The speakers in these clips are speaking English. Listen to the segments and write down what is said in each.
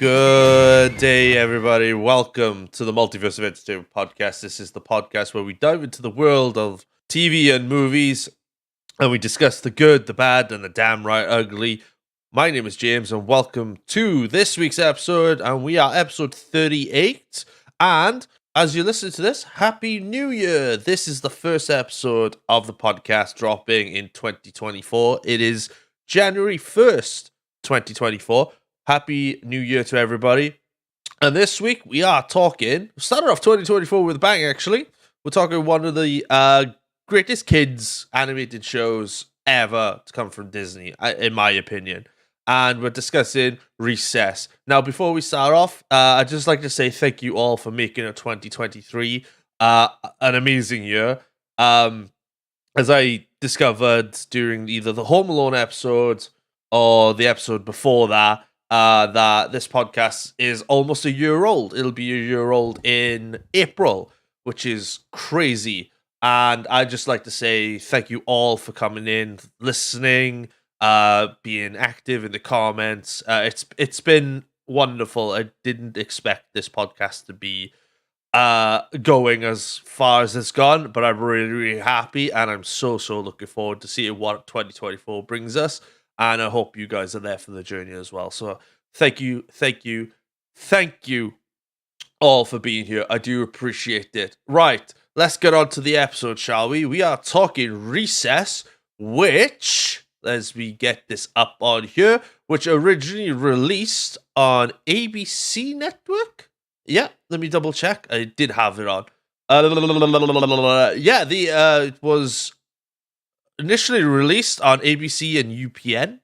Good day, everybody. Welcome to the Multiverse of Entertainment podcast. This is the podcast where we dive into the world of TV and movies and we discuss the good, the bad, and the damn right ugly. My name is James, and welcome to this week's episode. And we are episode 38. And as you listen to this, Happy New Year! This is the first episode of the podcast dropping in 2024. It is January 1st, 2024. Happy New Year to everybody. And this week we are talking, started off 2024 with a bang actually. We're talking one of the greatest kids animated shows ever to come from Disney, in my opinion. And we're discussing Recess. Now, before we start off, I'd just like to say thank you all for making it 2023 an amazing year. As I discovered during either the Home Alone episode or the episode before that this podcast is almost a year old. It'll be a year old in April, which is crazy. And I'd just like to say thank you all for coming in, listening, being active in the comments. It's been wonderful. I didn't expect this podcast to be going as far as it's gone, but I'm really, really happy, and I'm so looking forward to seeing what 2024 brings us. And I hope you guys are there for the journey as well. So thank you all for being here. I do appreciate it. Right, let's get on to the episode, shall we? We are talking Recess, which, as we get this up on here, which originally released on ABC Network. Yeah, let me double check. I did have it on. It was initially released on ABC and UPN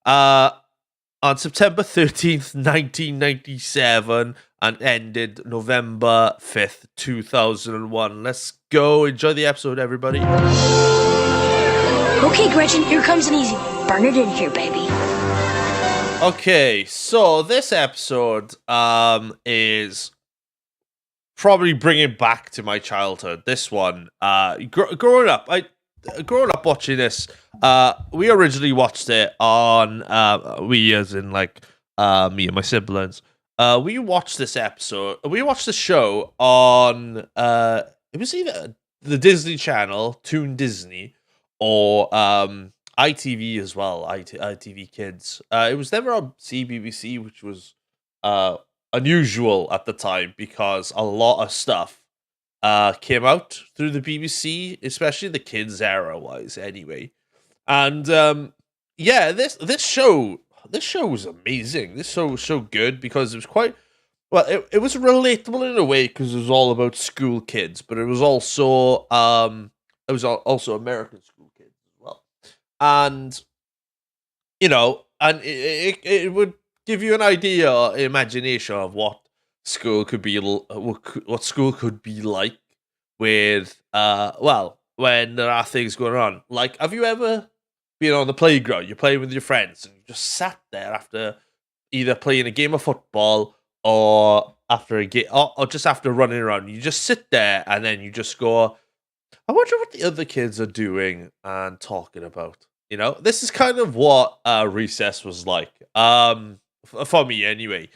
on September 13th, 1997, and ended November 5th, 2001. Let's go. Enjoy the episode, everybody. Okay, Gretchen, here comes an easy one. Burn it in here, baby. Okay, so this episode is probably bringing back to my childhood. This one, growing up watching this, we originally watched it on we as in like me and my siblings. We watched this episode. We watched the show on it was either the Disney Channel, Toon Disney, or ITV as well, ITV Kids. It was never on CBBC, which was unusual at the time because a lot of stuff came out through the BBC, especially the kids era wise anyway. And this show was amazing. This show was so good because it was quite it was relatable in a way because it was all about school kids, but it was also American school kids as well. And it would give you an idea or imagination of what school could be, what school could be like with when there are things going on. Like, have you ever been on the playground, you're playing with your friends, and you just sat there after either playing a game of football or after a game, or just after running around? You just sit there and then you just go, I wonder what the other kids are doing and talking about. This is kind of what Recess was like. For me anyway.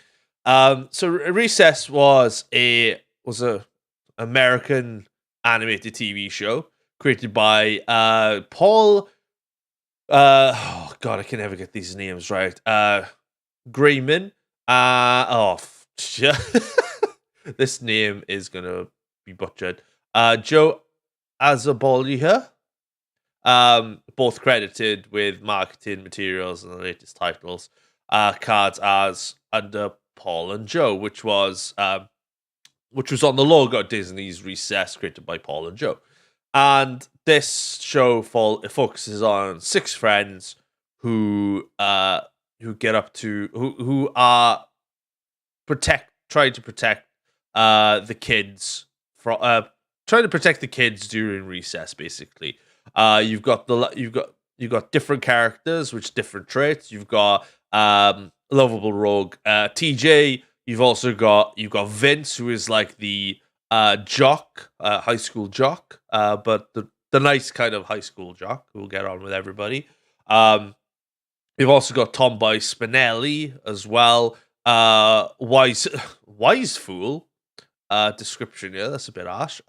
So Recess was a American animated TV show created by Paul. Oh God, I can never get these names right. Grayman. This name is gonna be butchered. Joe Azabolia. Both credited with marketing materials and the latest titles. Cards as under Paul and Joe, which was on the logo Disney's Recess, created by Paul and Joe. And this show focuses on six friends who get up to who are trying to protect the kids from trying to protect the kids during recess. Basically, you've got different characters with different traits. You've got lovable rogue TJ. You've got Vince, who is like the jock, high school jock, but the nice kind of high school jock who will get on with everybody. You've also got Tomboy Spinelli as well, wise wise fool. Description, yeah, that's a bit harsh.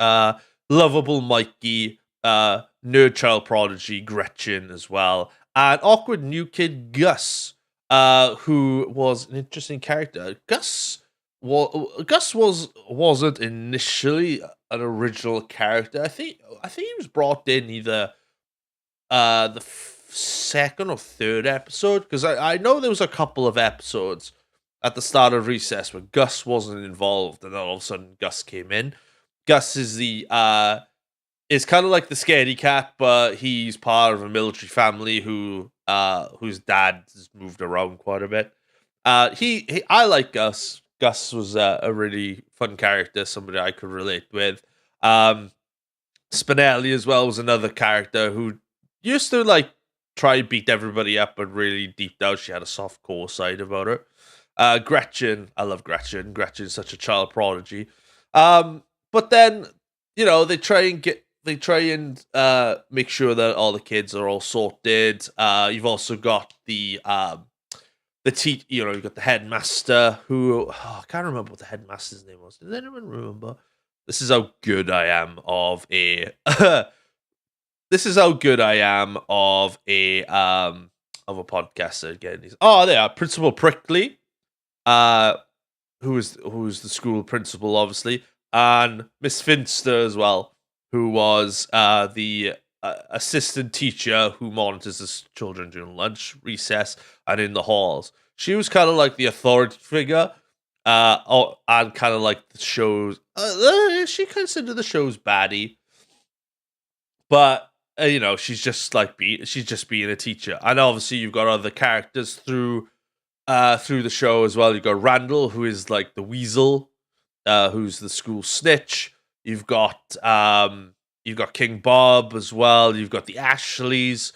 Lovable Mikey, nerd child prodigy Gretchen as well, and awkward new kid Gus, who was an interesting character. Gus wasn't initially an original character. I think he was brought in either the second or third episode, because I know there was a couple of episodes at the start of Recess where Gus wasn't involved, and then all of a sudden Gus came in. Gus is kind of like the scaredy cat, but he's part of a military family whose dad has moved around quite a bit. I like Gus. Gus was a really fun character, somebody I could relate with. Spinelli as well was another character who used to like try and beat everybody up, but really deep down she had a soft core side about her. Gretchen, I love Gretchen. Gretchen's such a child prodigy. But then they try and make sure that all the kids are all sorted. You've also got you've got the headmaster who I can't remember what the headmaster's name was. Does anyone remember? This is how good I am of a this is how good I am of a podcaster again. They are Principal Prickly, who is the school principal, obviously, and Miss Finster as well, who was the assistant teacher who monitors the children during lunch, recess, and in the halls. She was kind of like the authority figure, and kind of like the show's. She considered the show's baddie, but she's just being a teacher, and obviously you've got other characters through the show as well. You've got Randall, who is like the weasel, who's the school snitch. You've got King Bob as well. You've got the Ashleys,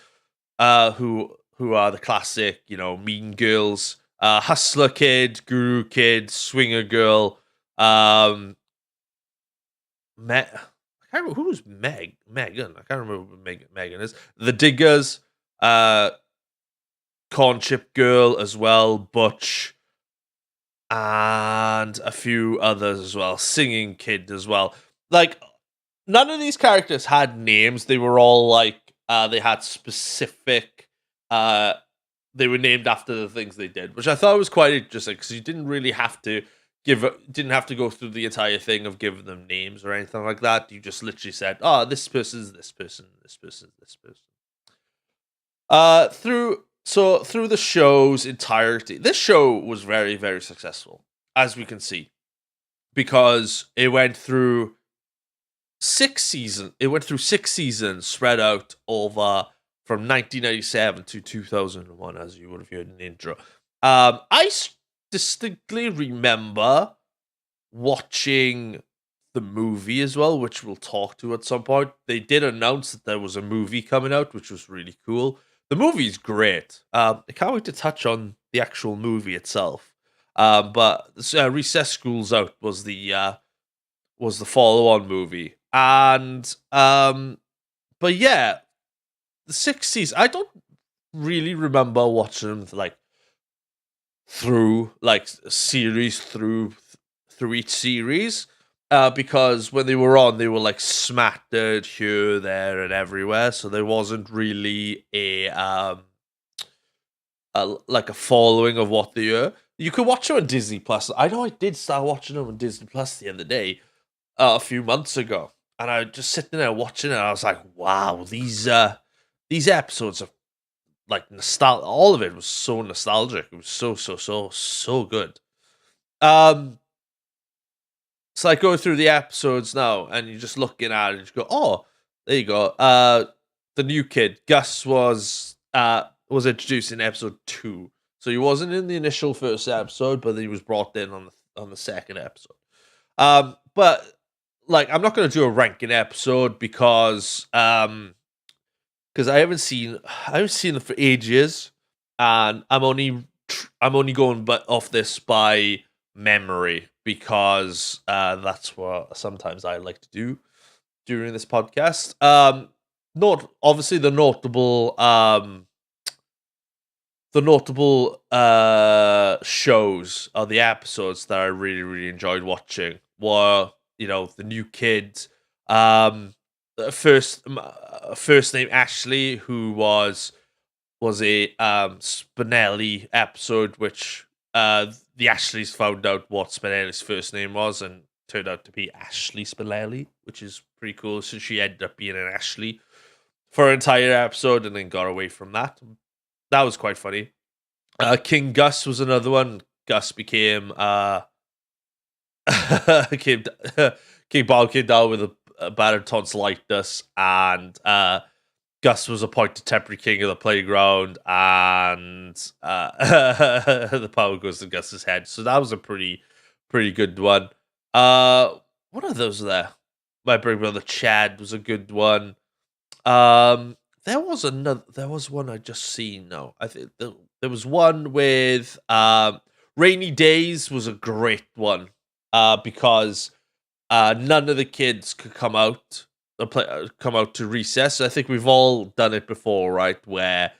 who are the classic, mean girls. Hustler Kid, Guru Kid, Swinger Girl. I can't remember who's Megan. I can't remember who Megan is. The Diggers, Corn Chip Girl as well, Butch, and a few others as well. Singing Kid as well. Like, none of these characters had names. They were all like they had specific. They were named after the things they did, which I thought was quite interesting because you didn't really have to go through the entire thing of giving them names or anything like that. You just literally said, "Oh, this person's this person, this person, this person." Through the show's entirety, this show was very, very successful, as we can see, because it went through 6 seasons. It went through 6 seasons spread out over from 1997 to 2001, as you would have heard in the intro. I distinctly remember watching the movie as well, which we'll talk to at some point. They did announce that there was a movie coming out, which was really cool. The movie's great. I can't wait to touch on the actual movie itself. But Recess School's Out was the follow-on movie, and but yeah, the 6 seasons. I don't really remember watching them through series through each series, because when they were on, they were like smattered here, there, and everywhere. So there wasn't really a following of what they were. You could watch them on Disney Plus. I know I did start watching them on Disney Plus the other day, a few months ago, and I just sitting there watching it. And I was like, wow, these episodes are like nostalgic. All of it was so nostalgic. It was so good. So I go through the episodes now, and you're just looking at it, and you go, "Oh, there you go." The new kid, Gus, was introduced in episode 2, so he wasn't in the initial first episode, but he was brought in on the second episode. But like, I'm not going to do a ranking episode because I haven't seen them for ages, and I'm only going off this by memory, because that's what sometimes I like to do during this podcast. Not obviously the notable notable shows or the episodes that I really, really enjoyed watching were, the new kid, um, first name Ashley, who was a Spinelli episode, which the Ashleys found out what Spinelli's first name was and turned out to be Ashley Spinelli, which is pretty cool. So she ended up being an Ashley for an entire episode and then got away from that. That was quite funny. King Gus was another one. Gus became came King Bob came down with a bad tonsillitis, and Gus was appointed temporary king of the playground, and the power goes to Gus's head. So that was a pretty good one. What are those there? My big brother Chad was a good one. There was another. There was one I just seen. No, I think there was one with Rainy Days was a great one. Because none of the kids could come out come out to recess. I think we've all done it before, right? Where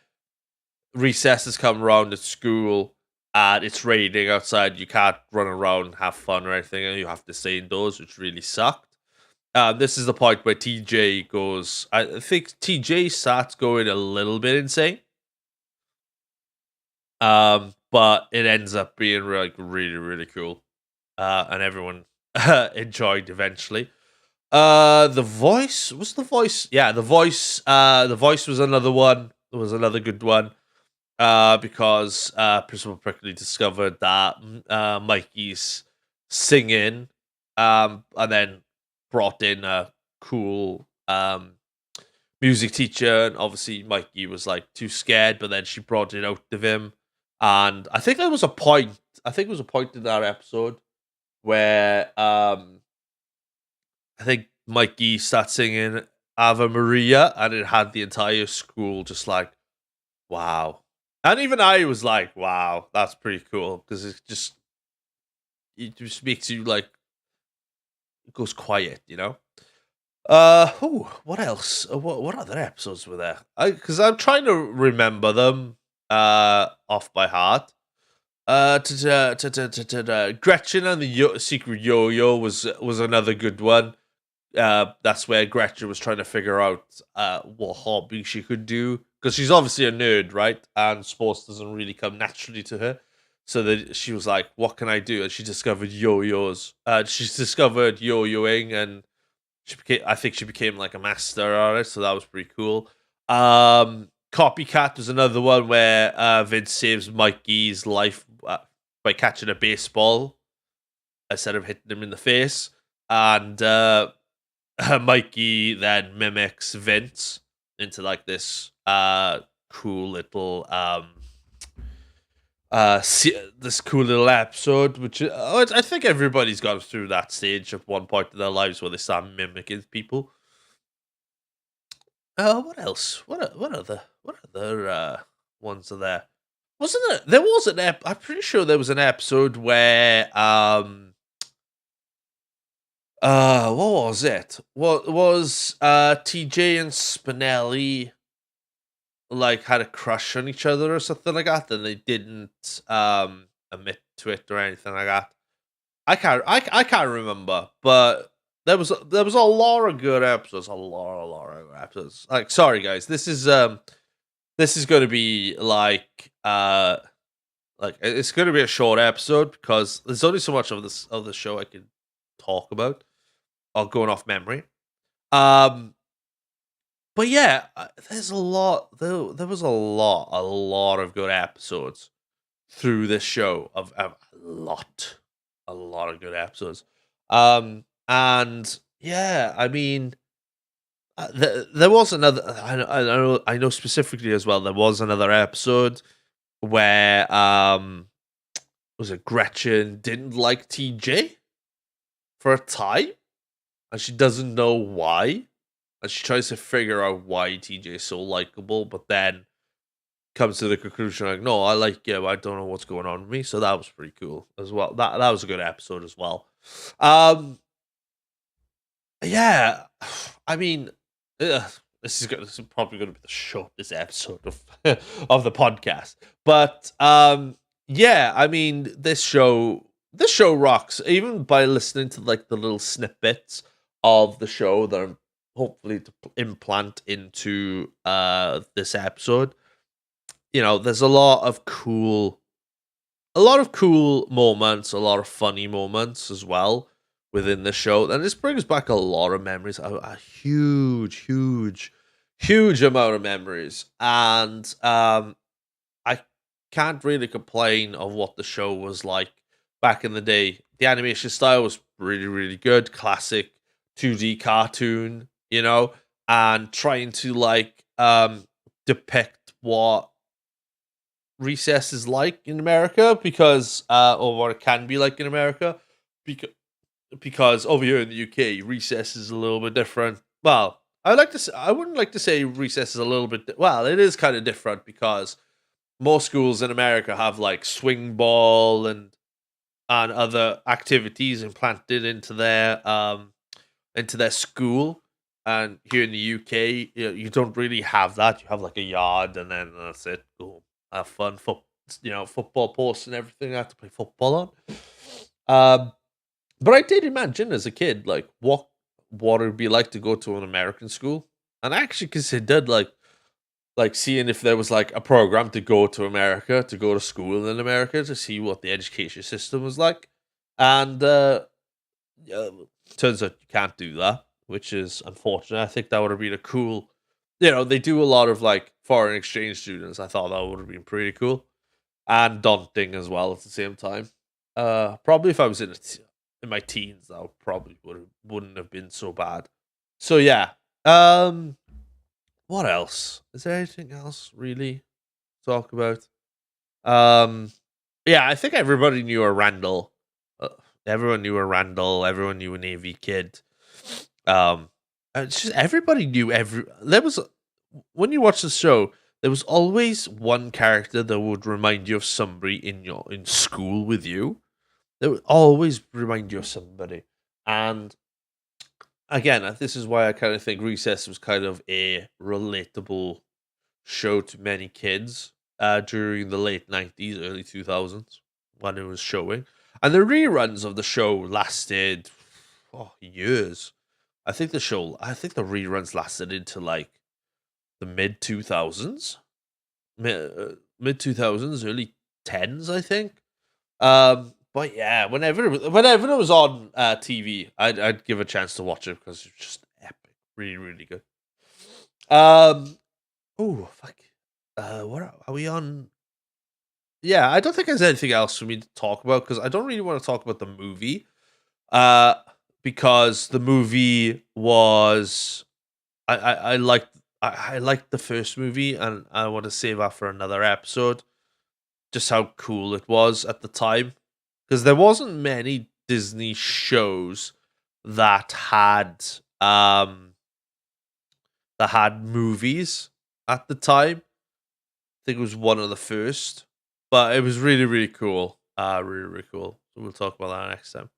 recess has come around at school and it's raining outside. You can't run around and have fun or anything, and you have to stay indoors, which really sucked. This is the point where TJ goes. I think TJ starts going a little bit insane. But it ends up being like really, really cool. And everyone enjoyed eventually. The voice was the voice. Yeah, the voice. The voice was another one. It was another good one. Because Principal Prickly discovered that Mikey's singing, and then brought in a cool music teacher, and obviously Mikey was like too scared, but then she brought it out of him, and I think there was a point. I think there was a point in that episode where I think Mikey started singing Ave Maria, and it had the entire school just like, wow. And even I was like, wow, that's pretty cool, because it just makes you like, it goes quiet, you know? What else? What other episodes were there? Because I'm trying to remember them off by heart. Gretchen and the secret yo-yo was another good one. That's where Gretchen was trying to figure out what hobby she could do, because she's obviously a nerd, right? And sports doesn't really come naturally to her. So that she was like, "What can I do?" And she discovered yo-yos. She's discovered yo-yoing, and I think she became like a master artist. So that was pretty cool. Copycat was another one where Vince saves Mikey's life by catching a baseball instead of hitting him in the face, and Mikey then mimics Vince into like this cool little this cool little episode, which I think everybody's gone through that stage at one point in their lives where they start mimicking people. What else? What other ones are there? Wasn't there? There was I'm pretty sure there was an episode where what was it? What was TJ and Spinelli like had a crush on each other or something like that, and they didn't admit to it or anything like that. I can't remember, but there was a lot of good episodes, a lot of good episodes. Like, sorry guys, this is going to be like it's going to be a short episode because there's only so much of the show I can talk about. Or going off memory. But yeah, there's a lot. There was a lot of good episodes through this show. Of a lot of good episodes. And yeah, I mean, there was another. I know specifically as well. There was another episode where was it Gretchen didn't like TJ for a time, and she doesn't know why. And she tries to figure out why TJ is so likable, but then comes to the conclusion like, no, I like you. I don't know what's going on with me. So that was pretty cool as well. That was a good episode as well. Yeah, I mean, this is probably going to be the shortest episode of of the podcast. But yeah, I mean, this show rocks. Even by listening to like the little snippets of the show that I'm hopefully to implant into this episode. There's a lot of cool moments, a lot of funny moments as well within the show, and this brings back a lot of memories, a huge amount of memories, and I can't really complain of what the show was like back in the day. The animation style was really, really good, classic 2D cartoon, and trying to like depict what recess is like in America because or what it can be like in America because over here in the UK recess is a little bit different. Well, I wouldn't like to say recess is a little bit well, it is kind of different because most schools in America have like swing ball and other activities implanted into their school. And here in the UK, you don't really have that. You have like a yard, and then that's it. Cool, have fun, football posts and everything. I have to play football on. But I did imagine as a kid, like what it would be like to go to an American school, and I actually considered like seeing if there was like a program to go to America, to go to school in America, to see what the education system was like, and yeah, turns out you can't do that, which is unfortunate. I think that would have been a cool. They do a lot of like foreign exchange students. I thought that would have been pretty cool and daunting as well at the same time. Probably if I was in my teens, that probably wouldn't have been so bad. So yeah. What else? Is there anything else really to talk about? Um, yeah, I think everybody knew a Randall. Everyone knew a Randall. Everyone knew an AV kid. It's just everybody knew There was when you watch the show, there was always one character that would remind you of somebody in school with you. They would always remind you of somebody, and again, this is why I kind of think Recess was kind of a relatable show to many kids during the late 90s, early 2000s when it was showing. And the reruns of the show lasted years. I think the reruns lasted into like the mid 2000s, mid 2000s, early 10s, I think. But yeah, whenever it was on TV, I'd give a chance to watch it because it's just epic, really, really good. Oh fuck. What are we on? Yeah, I don't think there's anything else for me to talk about because I don't really want to talk about the movie. Uh, because the movie was I liked I liked the first movie and I want to save that for another episode. Just how cool it was at the time, because there wasn't many Disney shows that had movies at the time. I think it was one of the first, but it was really, really cool. Really, really cool. So we'll talk about that next time.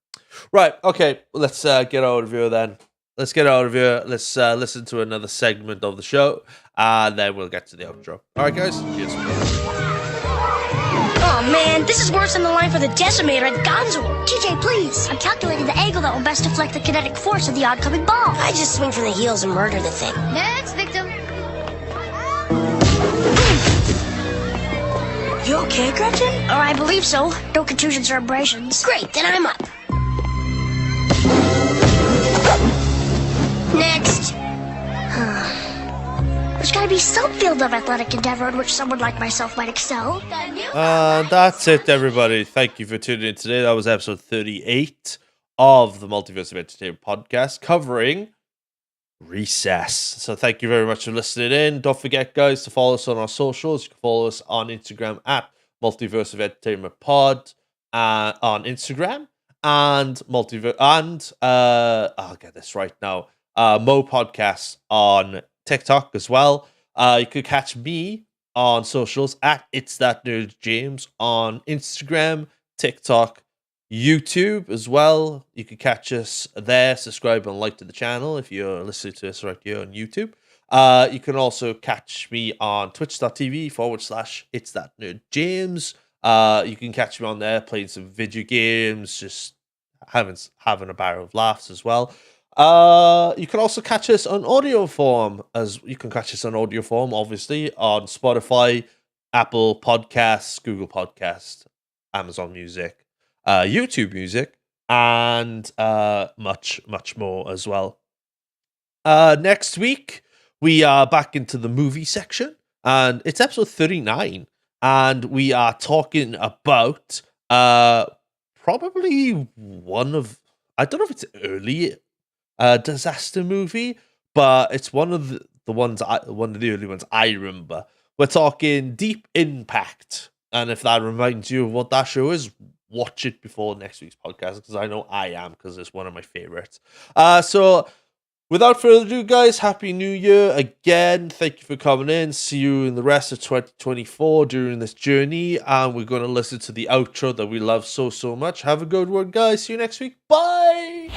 Right. Okay. Let's get out of here then. Let's get out of here. Let's listen to another segment of the show, and then we'll get to the outro. All right, guys. Cheers. Oh man, this is worse than the line for the decimator at Gonzo. TJ, please. I've calculated the angle that will best deflect the kinetic force of the oncoming ball. I just swing from the heels and murder the thing. Next victim. You okay, Gretchen? I believe so. No contusions or abrasions. Great, then I'm up. Next. There's gotta be some field of athletic endeavor in which someone like myself might excel. That's it, everybody. Thank you for tuning in today. That was episode 38 of the Multiverse of Entertainment podcast covering Recess. So thank you very much for listening in. Don't forget, guys, to follow us on our socials. You can follow us on Instagram at Multiverse of Entertainment Pod on Instagram, and I'll get this right now. Mo Podcast on TikTok as well. You could catch me on socials at ItzThatNerdJames on Instagram, TikTok, YouTube as well. You can catch us there. Subscribe and like to the channel if you're listening to us right here on YouTube. You can also catch me on twitch.tv/ItzThatNerdJames. You can catch me on there playing some video games, just having a barrel of laughs as well. You can also catch us on audio form, obviously, on Spotify, Apple Podcasts, Google Podcasts, Amazon Music, YouTube Music, and much, much more as well. Next week, we are back into the movie section, and it's episode 39, and we are talking about probably one of, I don't know if it's early disaster movie, but it's one of the early ones I remember. We're talking Deep Impact, and if that reminds you of what that show is, watch it before next week's podcast, because I know I am, because it's one of my favorites. So without further ado, guys, Happy New Year again. Thank you for coming in. See you in the rest of 2024 during this journey, and we're going to listen to the outro that we love so much. Have a good one, guys. See you next week. Bye.